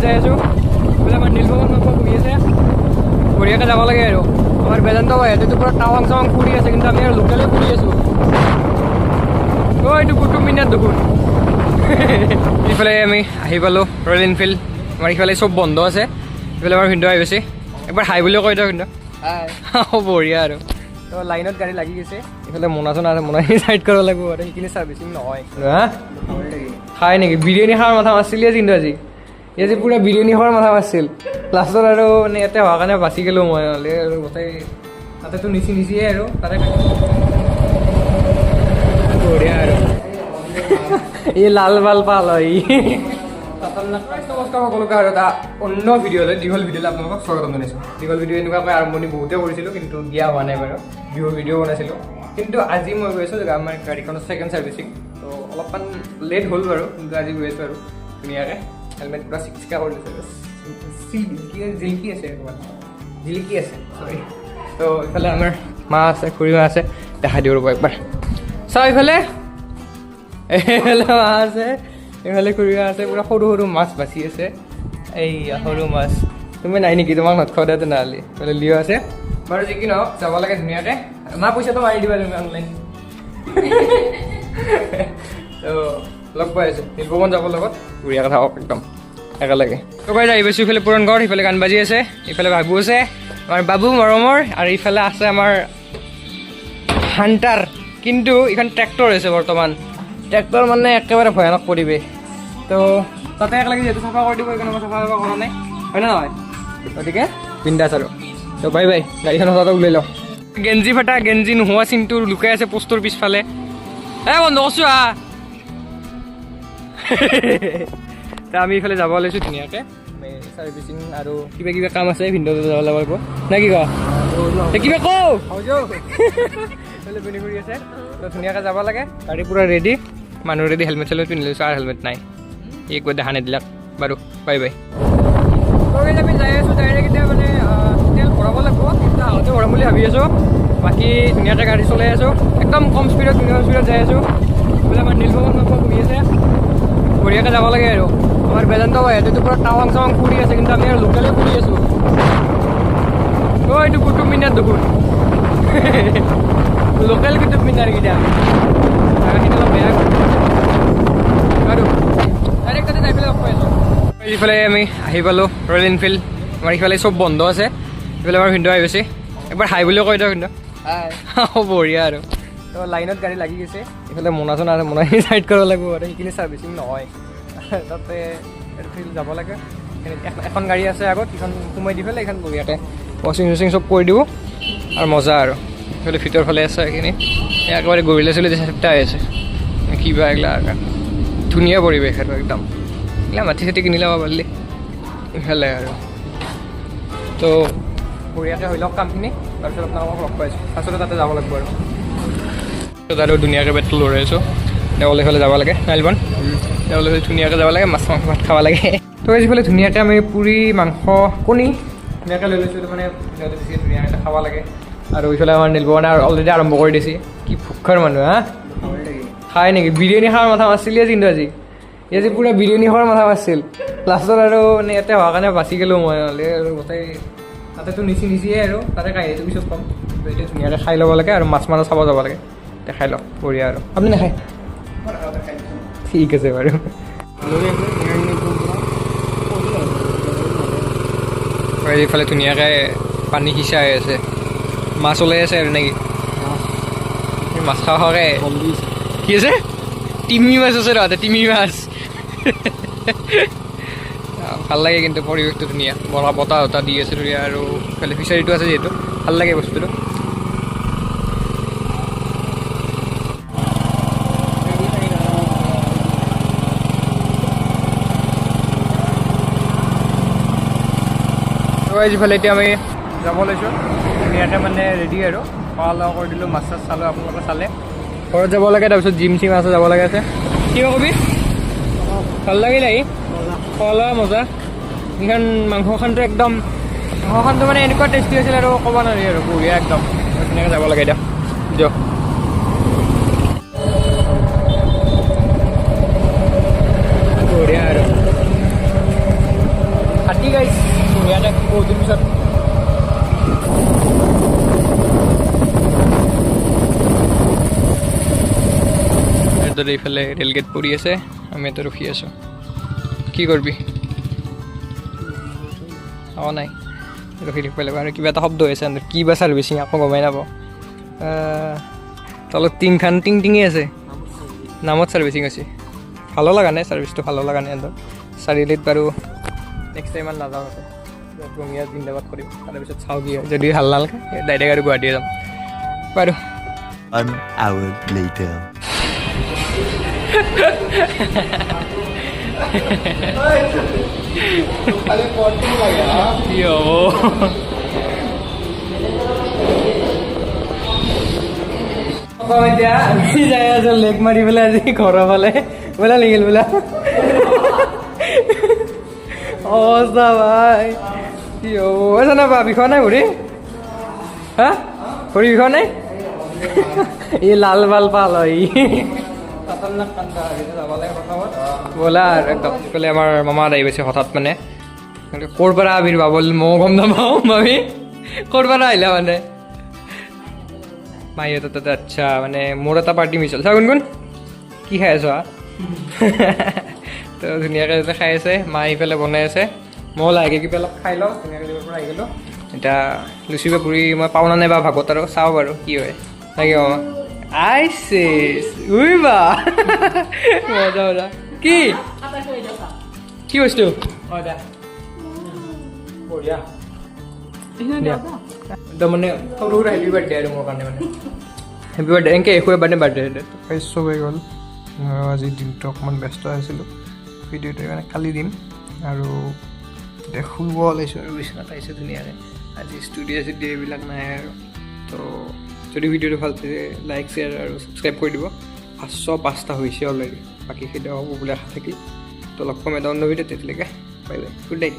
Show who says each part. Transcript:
Speaker 1: যাই আছোঁ এইফালে আমাৰ নীলপৱন ঘূৰি আছে বঢ়িয়াকৈ যাব লাগে আৰু আমাৰ বেদান্ত ভাই ইয়াতেতো পুৰা টাৱাং চাৱাং ফুৰি আছে কিন্তু আমি আৰু লোকেলে ফুৰি আছোঁ এইটো কুটুব মিনাৰ দেখোন এইফালে আমি আহি পালোঁ ৰয়েল এনফিল্ড আমাৰ ইফালে চব বন্ধ আছে এইফালে আমাৰ ভিনদেউ আহি গৈছে একবাৰ হাই বুলিও কৈ দিয়ক কিন্তু বঢ়িয়া আৰু তো লাইনত গাড়ী লাগি গৈছে এইফালে মোনা চোনা মোনাখিনি চাইড কৰিব লাগিব আৰু সেইখিনি চাৰ্ভিচিং নহয় হা খাই নেকি বিৰিয়ানী খোৱাৰ মাথা মাৰিছিলিয়ে কিন্তু আজি পুৰা বিৰিয়ানী খোৱাৰ মাথা মাৰিছিল লাষ্টত আৰু মানে ইয়াতে হোৱাৰ কাৰণে বাচি গ'লোঁ মই হ'লে আৰু গোটেই তাতেতো নিচিয়ে আৰু তাতে বঢ়িয়া আৰু এই লাল বাল পাল হয় সকলোকে আৰু এটা অন্য ভিডিঅ'লৈ দীঘল ভিডিঅ'লৈ আপোনালোকক স্বাগতম জনাইছোঁ দীঘল ভিডিঅ' এনেকুৱাকৈ আৰম্ভণি বহুতে কৰিছিলোঁ কিন্তু দিয়া হোৱা নাই বাৰু বিহুৰ ভিডিঅ' বনাইছিলোঁ কিন্তু আজি মই গৈ আছোঁ আমাৰ গাড়ীখনৰ ছেকেণ্ড ছাৰ্ভিচিং তো অলপমান লেট হ'ল বাৰু কিন্তু আজি গৈ আছোঁ আৰু ধুনীয়াকৈ হেলমেট পূৰা চিকচিকা কৰি দিছোঁ জিলিকি আছে জিলিকি আছে চৰি তো ইফালে আমাৰ মা আছে খুৰী মা আছে দেখাই দিওঁ ৰ'ব একবাৰ চাওঁ এইফালে মা আছে এইফালে খুৰী মা আছে পুৰা সৰু সৰু মাছ বাচি আছে এইয়া সৰু মাছ তুমি নাই নেকি তোমাক নথ খোৱা দিয়া তেনেহ'লে এইফালে লিঅ' আছে বাৰু যি কি নহওক যাব লাগে ধুনীয়াকৈ মা পইচাটো মাৰি দিবা তুমি অনলাইন তো লগ পাই আছোঁ নীলপৱন যাব লগত বঢ়িয়া কথা হওক একদম একেলগে ক'ৰবাত আহি পাইছোঁ ইফালে পুৰণগড় ইফালে গান বাজি আছে ইফালে বাবু আছে আমাৰ বাবু মৰমৰ আৰু ইফালে আছে আমাৰ হাণ্টাৰ কিন্তু এইখন ট্ৰেক্টৰ আছে বৰ্তমান ট্ৰেক্টৰ মানে একেবাৰে ভয়ানক পৰিৱেশ তো তাতে একেলগে যিহেতু চাফা কৰি দিব এইকাৰণে মই চাফা কৰা নাই হয় নে নহয় গতিকে বিন্দাছ আৰু তো বাই বাই গাড়ীখন সদাতে ওলাই লওঁ গেঞ্জি ফটা গেঞ্জি নোহোৱা চিনটো লুকাই আছে পোষ্টৰ পিছফালে বন্ধ কৈছোঁ আমি এইফালে যাব ওলাইছোঁ ধুনীয়াকৈ ছাৰ্ভিচিং আৰু কিবা কিবা কাম আছে ভিনদেউ যাব লাগিব নে কি কোৱা কিবা কওঁ পিন্ধি ঘূৰি আছে তো ধুনীয়াকৈ যাব লাগে গাড়ী পূৰা ৰেডি মানুহ ৰেডি হেলমেট চেলমেট পিন্ধি লৈছোঁ আৰু হেলমেট নাই একবাৰ দেখা নিদিলাক বাৰু বাই বাই আমি যাই আছোঁ ডাইৰেক্ট এতিয়া মানে তেল ভৰাব লাগিব কিন্তু আগতে ভৰাম বুলি ভাবি আছোঁ বাকী ধুনীয়াকৈ গাড়ী চলাই আছোঁ একদম কম স্পীডত ধুনীয়া স্পীডত যাই আছোঁ বোলে আমাৰ নীলপৱন ঘূৰি আছে বঢ়িয়াকৈ যাব লাগে আৰু আমাৰ বেদান্ত ভাই ইয়াতেতো পুৰা টাৱাং চাৱাং ফুৰি আছে কিন্তু আমি আৰু লোকেলে ফুৰি আছোঁ এইটো কুটুব মিনাৰ দেখোন লোকেল কুটুব মিনাৰ কেইটা জাগাখিনি অলপ বেয়া আৰু ডাইৰেক্ট তাতে যাই পেলাই লগ পাই আছোঁ এইফালে আমি আহি পালোঁ ৰয়েল এনফিল্ড আমাৰ ইফালে চব বন্ধ আছে এইফালে আমাৰ ভিনদেউ আহি গৈছে একবাৰ হাই বুলিও কৈ দিয়ক কিন্তু বঢ়িয়া আৰু তো লাইনত গাড়ী লাগি গৈছে এইফালে মোনা চোনা মোনাখিনি চাইড কৰিব লাগিব আৰু সেইখিনি ছাৰ্ভিচিং নহয় তাতে যাব লাগে এখন গাড়ী আছে আগত সেইখন সোমাই দি পেলাই এইখন বঢ়িয়াকৈ ৱাশ্বিং চচিং চব কৰি দিব আৰু মজা আৰু এইফালে ভিতৰ ফালে আছে সেইখিনি একেবাৰে গৰিলা চলি চেপ্টাই আছে কিবা এইগিলা ধুনীয়া পৰিৱেশ আৰু একদম এইগিলা মাটি চাটি কিনি ল'ব পাৰিলে ইফালে আৰু তো বঢ়িয়াকৈ হৈ লওক কামখিনি তাৰপিছত আপোনালোকক লগ পাইছোঁ আচলতে তাতে যাব লাগিব আৰু তাতে ধুনীয়াকৈ পেট্ৰল লৰাই আছোঁ দেৱালে ফালে যাব লাগে নাইলবন দেৱালে ফালে ধুনীয়াকৈ যাব লাগে মাছ মাংস ভাত খাব লাগে তো এইফালে ধুনীয়াকৈ আমি পুৰি মাংস কণী ধুনীয়াকৈ লৈ লৈছোঁ মানে ধুনীয়াকৈ খাব লাগে আৰু এইফালে আমাৰ নীলপৱনে আৰু অলৰেডি আৰম্ভ কৰি দিছে কি ভোকৰ মানুহ হা খাই নেকি বিৰিয়ানী খোৱাৰ মাথা মাৰিছিলিয়ে কিন্তু আজি পুৰা বিৰিয়ানী খোৱাৰ মাথা মাৰিছিল লাষ্টত আৰু মানে ইয়াতে হোৱাৰ কাৰণে বাচি গ'লোঁ মই হ'লে আৰু গোটেই তাতেতো নিচিয়ে আৰু তাতে কাহিনীটো পিছত ক'ম এতিয়া ধুনীয়াকৈ খাই ল'ব লাগে আৰু মাছ চাব যাব লাগে দেখাই লওক বঢ়িয়া আৰু আপুনি নাখায় ঠিক আছে বাৰু এইফালে ধুনীয়াকৈ পানী সিঁচাই আছে মাছ ওলাই আছে আৰু নেকি মাছ খাওঁকৈ কি আছে তিমি মাছ আছে তাতে তিমি মাছ ভাল লাগে কিন্তু পৰিৱেশটো ধুনীয়া বতাহ চতাহ দি আছে ধুনীয়া আৰু ইফালে ফিচাৰীটো আছে যিহেতু ভাল লাগে বস্তুটো যিফালে এতিয়া আমি যাব লৈছোঁ ধুনীয়াকৈ মানে ৰেডি আৰু খোৱা লোৱা কৰি দিলোঁ মাছ চাছ চালোঁ আপোনালোকে চালে ঘৰত যাব লাগে তাৰপিছত জিম চিম আছে যাব লাগে আছে কি কবি ভাল লাগিল আহি খোৱা লোৱা মজা এইখন মাংসখনটো একদম মাংসখনটো মানে এনেকুৱা টেষ্টি আছিল আৰু ক'ব নোৱাৰি আৰু বঢ়িয়া একদম ধুনীয়াকৈ যাব লাগে এতিয়া দিয়ক বঢ়িয়া আৰু বঢ়িয়াকৈ বহুত দিন পিছত এইফালে ৰেলগেট পৰি আছে, আমি ইয়াতে ৰখি আছোঁ। কি কৰিবি? অঁ নাই, ৰখি থাকিব লাগিব। আৰু কিবা এটা শব্দ হৈছে কি বা চাৰ্ভিচিং আকৌ গমাই নাপাওঁ। তলত টিংখান টিং টিঙি আছে, নামত চাৰ্ভিচিং হৈছে। ভালো লগা নাই, ছাৰ্ভিচটো ভালো লগা নাই। সিহঁতৰ চাৰিআলিত বাৰু নেক্সট টাইম ইমান নাযাওঁ। ৰঙিয়াত জিন্দাবাদ কৰিম, তাৰপিছত চাওঁ কি হয়। যদি ভাল নালাগে ডাইৰেক্ট আৰু গুৱাহাটীয়ে যাম বাৰু।
Speaker 2: 1 hour later.
Speaker 1: কি হ'ব? এতিয়া আমি যাই আছো লেগ মাৰি পেলাই আজি ঘৰৰ ফালে। বোলা লিগিল বোলা অৱস্থা ভাই, কি হ'ব? জানা বা বিষোৱা নাই ভৰি? হা ভৰি বিষোৱা নাই? ই লাল বাল পাল হয়। ব'লা আৰু একদম ক'লে আমাৰ মামা আহি পাইছে হঠাৎ। মানে ক'ৰ পৰা আবিৰ্ভাৱ হ'ল ময়ো গম নাপাওঁ। মামী ক'ৰ পৰা আহিলা? মানে মাহীহঁতৰ তাতে। আচ্ছা, মানে মোৰ এটা পাৰ্টি মিছ হ'ল। চা গুণগুণ কি খাই আছো? তো ধুনীয়াকৈ যাতে খাই আছে, মা ইফালে বনাই আছে। ময়ো লাহেকৈ কিবা অলপ খাই লওঁ। ধুনীয়াকৈ দিবৰ পৰা আহি গ'লোঁ। এতিয়া লুচি বা পুৰি মই পাওঁ নে নাই বা ভাগত, আৰু চাওঁ বাৰু কি হয়। তাকে মামা আইছে উইবা মজা মজা। কি কি বস্তু? বঢ়িয়া। একদম মানে সৰু সৰু হেপী বাৰ্থডে আৰু মোৰ কাৰণে। মানে হেপী বাৰ্থডে এনেকৈ একোৱে বাৰ্থডে চব হৈ গ'ল। আজিৰ দিনটো অকণমান ব্যস্ত আছিলোঁ। ভিডিঅ'টো মানে কালি দিম। আৰু এতিয়া শুব ওলাইছোঁ আৰু বিচনাত আহিছোঁ ধুনীয়াকৈ। আজি ষ্টুডিঅ' এইবিলাক নাই আৰু। তো যদি ভিডিঅ'টো ভাল পাইছে লাইক শ্বেয়াৰ আৰু ছাবস্ক্ৰাইব কৰি দিব। 505টা হৈছে অলৰেডি, বাকী সেইটো হ'ব বুলি আশা থাকিল। তো লগ পাম এটা অন্য ভিডিঅ'ত। তেতিয়ালৈকে বাই বাই, গুড নাইট।